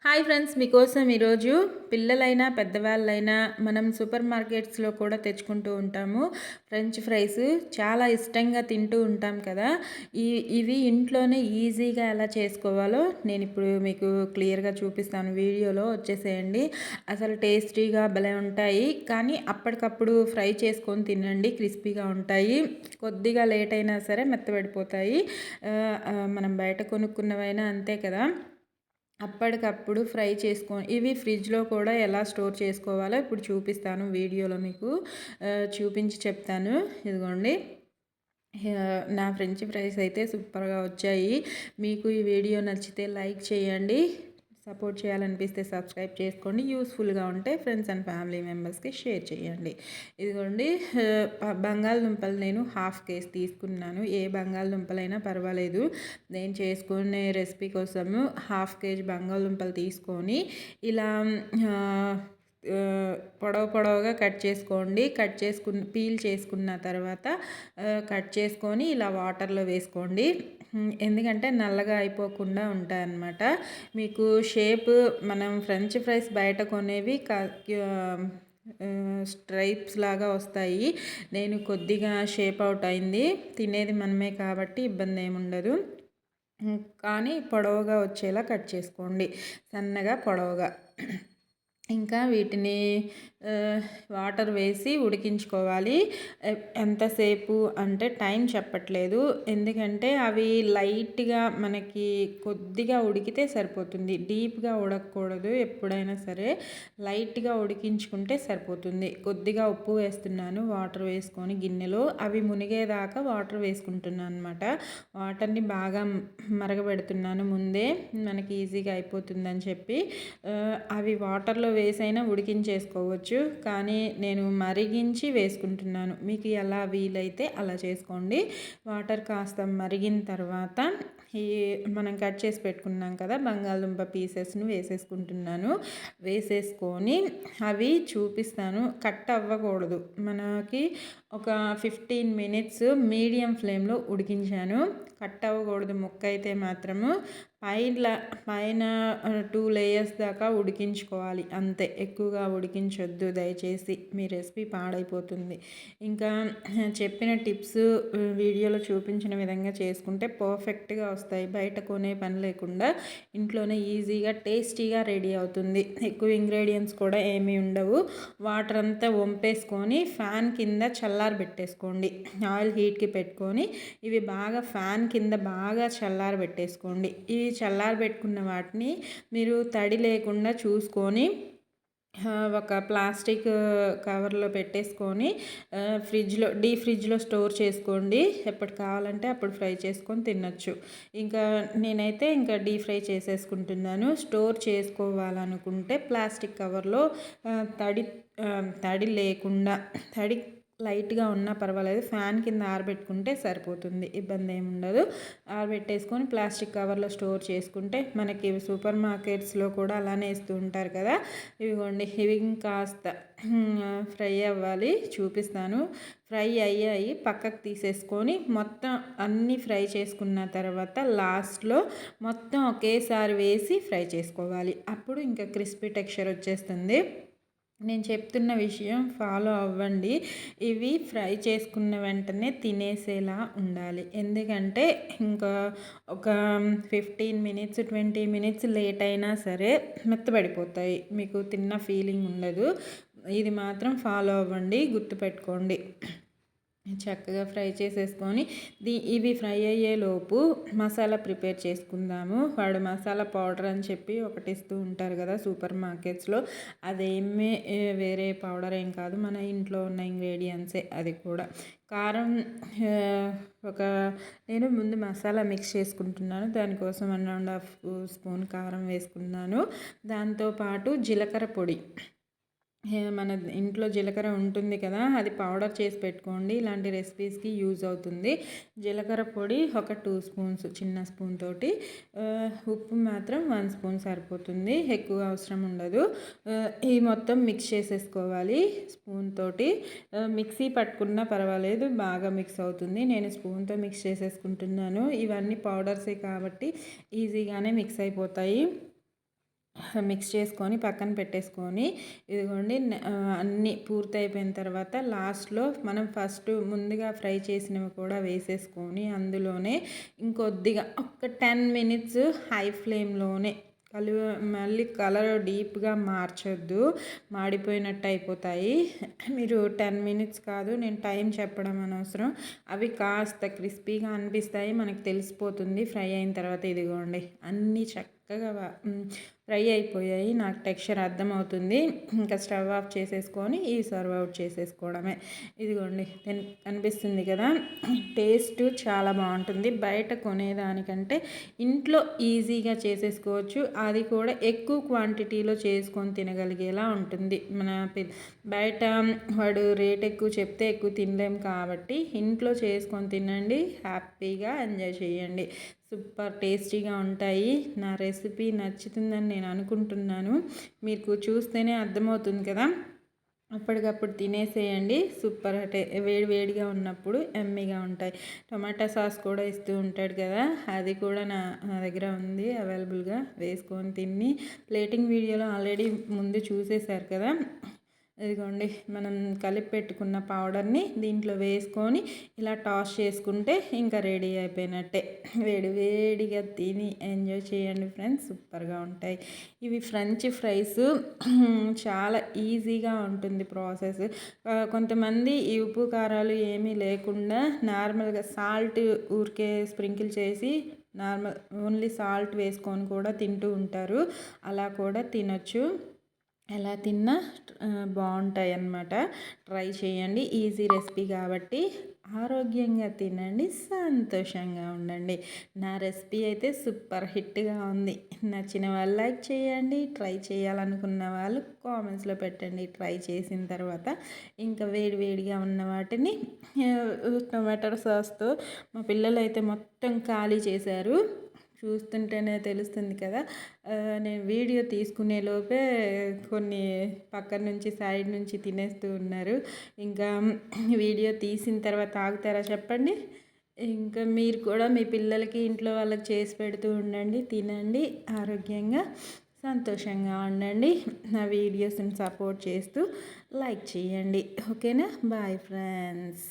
Hi friends, మీకోసం ఈరోజు పిల్లలైనా పెద్దవాళ్ళైనా మనం సూపర్ మార్కెట్స్లో కూడా తెచ్చుకుంటూ ఉంటాము. ఫ్రెంచ్ ఫ్రైస్ చాలా ఇష్టంగా తింటూ ఉంటాం కదా. ఇవి ఇంట్లోనే ఈజీగా ఎలా చేసుకోవాలో నేను ఇప్పుడు మీకు క్లియర్గా చూపిస్తాను. వీడియోలో వచ్చేసేయండి. అసలు టేస్టీగా భలే ఉంటాయి. కానీ అప్పటికప్పుడు ఫ్రై చేసుకొని తినండి, క్రిస్పీగా ఉంటాయి. కొద్దిగా లేట్ అయినా సరే మెత్తబడిపోతాయి. మనం బయట కొనుక్కున్నవైనా అంతే కదా. అప్పటికప్పుడు ఫ్రై చేసుకొని ఇవి ఫ్రిడ్జ్లో కూడా ఎలా స్టోర్ చేసుకోవాలో ఇప్పుడు చూపిస్తాను. వీడియోలో మీకు చూపించి చెప్తాను. ఇదిగోండి, నా ఫ్రెంచ్ ఫ్రైస్ అయితే సూపర్గా వచ్చాయి. మీకు ఈ వీడియో నచ్చితే లైక్ చేయండి, సపోర్ట్ చేయాలనిపిస్తే సబ్స్క్రైబ్ చేసుకోండి, యూస్ఫుల్గా ఉంటే ఫ్రెండ్స్ అండ్ ఫ్యామిలీ మెంబర్స్కి షేర్ చేయండి. ఇదిగోండి, బంగాళదుంపలు నేను హాఫ్ కేజీ తీసుకున్నాను. ఏ బంగాళదుంపలైనా పర్వాలేదు. నేను చేసుకునే రెసిపీ కోసము హాఫ్ కేజీ బంగాళదుంపలు తీసుకొని ఇలా పొడవుగా కట్ చేసుకోండి. పీల్ చేసుకున్న తర్వాత కట్ చేసుకొని ఇలా వాటర్లో వేసుకోండి. ఎందుకంటే నల్లగా అయిపోకుండా ఉంటాయన్నమాట. మీకు షేప్ మనం ఫ్రెంచ్ ఫ్రైస్ బయట కొనేవి స్ట్రైప్స్ లాగా వస్తాయి. నేను కొద్దిగా షేప్ అవుట్ అయింది. తినేది మనమే కాబట్టి ఇబ్బంది ఏముండదు. కానీ పొడవుగా వచ్చేలా కట్ చేసుకోండి, సన్నగా పొడవుగా. ఇంకా వీటిని వాటర్ వేసి ఉడికించుకోవాలి. ఎంతసేపు అంటే టైం చెప్పట్లేదు, ఎందుకంటే అవి లైట్గా మనకి కొద్దిగా ఉడికితే సరిపోతుంది. డీప్గా ఉడకకూడదు. ఎప్పుడైనా సరే లైట్గా ఉడికించుకుంటే సరిపోతుంది. కొద్దిగా ఉప్పు వేస్తున్నాను వాటర్ వేసుకొని గిన్నెలో. అవి మునిగేదాకా వాటర్ వేసుకుంటున్నాను అనమాట. వాటర్ని బాగా మరగబెడుతున్నాను ముందే, మనకి ఈజీగా అయిపోతుందని చెప్పి. అవి వాటర్లో వేసైనా ఉడికించేసుకోవచ్చు, కానీ నేను మరిగించి వేసుకుంటున్నాను. మీకు ఎలా వీలైతే అలా చేసుకోండి. వాటర్ కాస్త మరిగిన తర్వాత ఈ మనం కట్ చేసి పెట్టుకున్నాం కదా బంగాళదుంప పీసెస్ను వేసేసుకుంటున్నాను. వేసేసుకొని అవి చూపిస్తాను. కట్ అవ్వకూడదు. మనకి ఒక 15 మినిట్స్ మీడియం ఫ్లేమ్లో ఉడికించాను. కట్ అవ్వకూడదు ముక్క అయితే మాత్రము. పైన 2 లేయర్స్ దాకా ఉడికించుకోవాలి అంతే. ఎక్కువగా ఉడికించొద్దు దయచేసి, మీ రెసిపీ పాడైపోతుంది. ఇంకా చెప్పిన టిప్స్ వీడియోలో చూపించిన విధంగా చేసుకుంటే పర్ఫెక్ట్గా వస్తాయి. బయట కొనే పని లేకుండా ఇంట్లోనే ఈజీగా టేస్టీగా రెడీ అవుతుంది. ఎక్కువ ఇంగ్రీడియంట్స్ కూడా ఏమీ ఉండవు. వాటర్ అంతా వంపేసుకొని ఫ్యాన్ కింద చల్లారబెట్టేసుకోండి. ఆయిల్ హీట్కి పెట్టుకొని ఇవి బాగా ఫ్యాన్ కింద బాగా చల్లారబెట్టేసుకోండి. ఇవి చల్లారబెట్టుకున్న వాటిని మీరు తడి లేకుండా చూసుకొని ఒక ప్లాస్టిక్ కవర్లో పెట్టేసుకొని ఫ్రిడ్జ్లో స్టోర్ చేసుకోండి. ఎప్పుడు కావాలంటే అప్పుడు ఫ్రై చేసుకొని తినొచ్చు. నేనైతే డీప్ ఫ్రై చేసేసుకుంటున్నాను. స్టోర్ చేసుకోవాలనుకుంటే ప్లాస్టిక్ కవర్లో తడి లేకుండా, తడి లైట్గా ఉన్నా పర్వాలేదు, ఫ్యాన్ కింద ఆరబెట్టుకుంటే సరిపోతుంది, ఇబ్బంది ఏమి ఉండదు. ఆరబెట్టేసుకొని ప్లాస్టిక్ కవర్లో స్టోర్ చేసుకుంటే మనకి సూపర్ మార్కెట్స్లో కూడా అలానే ఇస్తూ ఉంటారు కదా. ఇవిగోండి, ఇవి కాస్త ఫ్రై అవ్వాలి, చూపిస్తాను. ఫ్రై అయ్యాయి, పక్కకు తీసేసుకొని మొత్తం అన్నీ ఫ్రై చేసుకున్న తర్వాత లాస్ట్లో మొత్తం ఒకేసారి వేసి ఫ్రై చేసుకోవాలి. అప్పుడు ఇంకా క్రిస్పీ టెక్స్చర్ వచ్చేస్తుంది. నేను చెప్తున్న విషయం ఫాలో అవ్వండి. ఇవి ఫ్రై చేసుకున్న వెంటనే తినేసేలా ఉండాలి. ఎందుకంటే ఇంకా ఒక 15 మినిట్స్ 20 మినిట్స్ లేట్ అయినా సరే మెత్తబడిపోతాయి, మీకు తిన్న ఫీలింగ్ ఉండదు. ఇది మాత్రం ఫాలో అవ్వండి, గుర్తుపెట్టుకోండి. చక్కగా ఫ్రై చేసేసుకొని ఇవి ఫ్రై అయ్యేలోపు మసాలా ప్రిపేర్ చేసుకుందాము. వాడు మసాలా పౌడర్ అని చెప్పి ఒకటి ఇస్తూ ఉంటారు కదా సూపర్ మార్కెట్స్లో. అదేమీ వేరే పౌడర్ ఏం కాదు, మన ఇంట్లో ఉన్న ఇంగ్రీడియంట్సే. అది కూడా కారం నేను ముందు మసాలా మిక్స్ చేసుకుంటున్నాను. దానికోసం 1.5 స్పూన్ కారం వేసుకున్నాను. దాంతోపాటు జీలకర్ర పొడి, మన ఇంట్లో జీలకర్ర ఉంటుంది కదా, అది పౌడర్ చేసి పెట్టుకోండి, ఇలాంటి రెసిపీస్కి యూజ్ అవుతుంది. జీలకర్ర పొడి ఒక 2 స్పూన్స్ చిన్న స్పూన్ తోటి. ఉప్పు మాత్రం 1 స్పూన్ సరిపోతుంది, ఎక్కువ అవసరం ఉండదు. ఈ మొత్తం మిక్స్ చేసేసుకోవాలి స్పూన్ తోటి. మిక్సీ పట్టుకున్నా పర్వాలేదు, బాగా మిక్స్ అవుతుంది. నేను స్పూన్తో మిక్స్ చేసేసుకుంటున్నాను. ఇవన్నీ పౌడర్సే కాబట్టి ఈజీగానే మిక్స్ అయిపోతాయి. మిక్స్ చేసుకొని పక్కన పెట్టేసుకొని ఇదిగోండి అన్నీ పూర్తయిపోయిన తర్వాత లాస్ట్లో మనం ఫస్ట్ ముందుగా ఫ్రై చేసినవి కూడా వేసేసుకొని అందులోనే ఇంకొద్దిగా ఒక 10 మినిట్స్ హై ఫ్లేమ్లోనే మళ్ళీ కలర్ డీప్గా మార్చొద్దు, మాడిపోయినట్టు అయిపోతాయి. మీరు 10 మినిట్స్ కాదు, నేను టైం చెప్పడం అనవసరం. అవి కాస్త క్రిస్పీగా అనిపిస్తాయి, మనకు తెలిసిపోతుంది ఫ్రై అయిన తర్వాత. ఇదిగోండి అన్నీ చక్కగా ఫ్రై అయిపోయాయి, నాకు టెక్స్చర్ అర్థమవుతుంది. ఇంకా స్టవ్ ఆఫ్ చేసేసుకొని సర్వ్ అవుట్ చేసేసుకోవడమే. ఇదిగోండి అనిపిస్తుంది కదా, టేస్ట్ చాలా బాగుంటుంది. బయట కొనేదానికంటే ఇంట్లో ఈజీగా చేసేసుకోవచ్చు, అది కూడా ఎక్కువ క్వాంటిటీలో చేసుకొని తినగలిగేలా ఉంటుంది. బయట వాడు రేట్ ఎక్కువ చెప్తే ఎక్కువ తినలేం కాబట్టి ఇంట్లో చేసుకొని తినండి, హ్యాపీగా ఎంజాయ్ చేయండి. సూపర్ టేస్టీగా ఉంటాయి. నా రెసిపీ నచ్చుతుందని నేను అనుకుంటున్నాను, మీకు చూస్తేనే అర్థమవుతుంది కదా. అప్పటికప్పుడు తినేసేయండి, సూపర్ వేడిగా ఉన్నప్పుడు ఎమ్మీగా ఉంటాయి. టమాటా సాస్ కూడా ఇస్తూ ఉంటాడు కదా, అది కూడా నా దగ్గర ఉంది అవైలబుల్గా. వేసుకొని తిని ప్లేటింగ్ వీడియోలో ఆల్రెడీ ముందు చూసేశారు కదా. ఇదిగోండి మనం కలిపి పెట్టుకున్న పౌడర్ని దీంట్లో వేసుకొని ఇలా టాస్ చేసుకుంటే ఇంకా రెడీ అయిపోయినట్టే. వేడిగా తిని ఎంజాయ్ చేయండి ఫ్రెండ్స్, సూపర్గా ఉంటాయి. ఇవి ఫ్రెంచ్ ఫ్రైస్ చాలా ఈజీగా ఉంటుంది ప్రాసెస్. కొంతమంది ఈ ఉప్పు కారాలు ఏమీ లేకుండా నార్మల్గా సాల్ట్ ఊరికే స్ప్రింకిల్ చేసి ఓన్లీ సాల్ట్ వేసుకొని కూడా తింటూ ఉంటారు. అలా కూడా తినొచ్చు, ఎలా తిన్నా బాగుంటాయి అన్నమాట. ట్రై చేయండి, ఈజీ రెసిపీ కాబట్టి. ఆరోగ్యంగా తినండి, సంతోషంగా ఉండండి. నా రెసిపీ అయితే సూపర్ హిట్గా ఉంది. నచ్చిన వాళ్ళు లైక్ చేయండి, ట్రై చేయాలనుకున్న వాళ్ళు కామెంట్స్లో పెట్టండి. ట్రై చేసిన తర్వాత ఇంకా వేడిగా ఉన్న వాటిని టొమాటో సాస్తో మా పిల్లలు అయితే మొత్తం ఖాళీ చేశారు. చూస్తుంటేనే తెలుస్తుంది కదా. నేను వీడియో తీసుకునే లోపే కొన్ని పక్కన నుంచి సైడ్ నుంచి తినేస్తూ ఉన్నారు. ఇంకా వీడియో తీసిన తర్వాత ఆగుతారా చెప్పండి. ఇంకా మీరు కూడా మీ పిల్లలకి ఇంట్లో వాళ్ళకి చేసి పెడుతూ ఉండండి, తినండి, ఆరోగ్యంగా సంతోషంగా ఉండండి. నా వీడియోస్ని సపోర్ట్ చేస్తూ లైక్ చేయండి. ఓకేనా, బాయ్ ఫ్రెండ్స్.